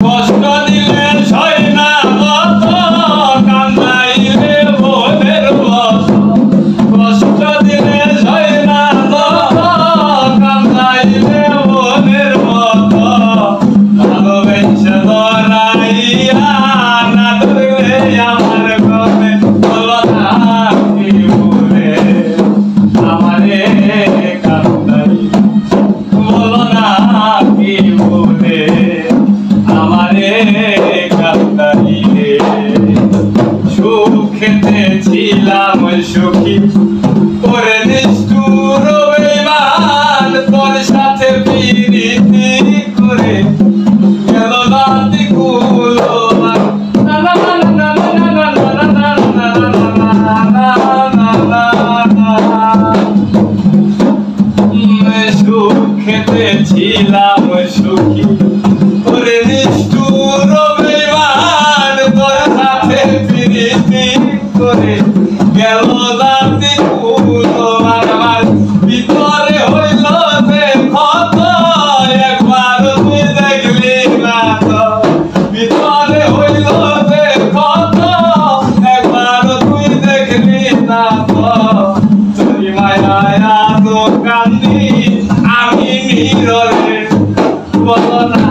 কষ্ট দিলে সয় না মত কান্দাইলে মনের মত কষ্ট দিলে সয় না মত কান্দাইলে মনের মত ভালোবেসে ধরাইয়া না ধরলে আমার গলে বলো না কি বলে আমারে কান্দাই বলো না কি বলে আমারে কান্দাইলে সুখেতে ছিলাম সুখী করে নিষ্ঠুর বেঈমান তোর সাথে প্রীতি করে গেল রাতি কুলো না না না না না না না না না সুখেতে ছিলাম সুখী করে নিষ্ঠুর বেঈমান তোর সাথে প্রীতি করে গেল রাতি কুলো আমার ভিতরে হইল যে ক্ষত একবার তুই দেখলি না তো ভিতরে হইল যে ক্ষত একবার তুই দেখলি না তো তুই মায়া তো কান্দি আমি নীরবে বলো না